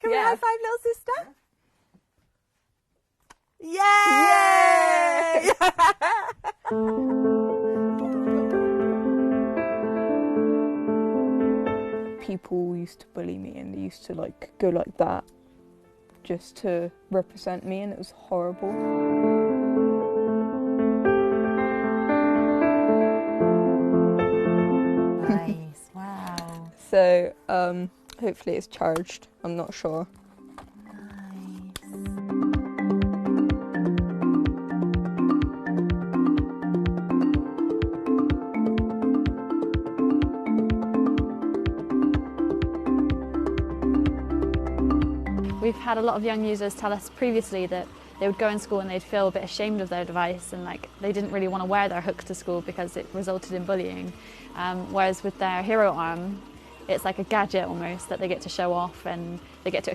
Can we high five little sister? Yay! People used to bully me and they used to like go like that just to represent me, and it was horrible. Nice, wow. So hopefully it's charged, I'm not sure. We've had a lot of young users tell us previously that they would go in school and they'd feel a bit ashamed of their device, and like they didn't really want to wear their hook to school because it resulted in bullying. Whereas with their Hero Arm, it's like a gadget almost that they get to show off, and they get to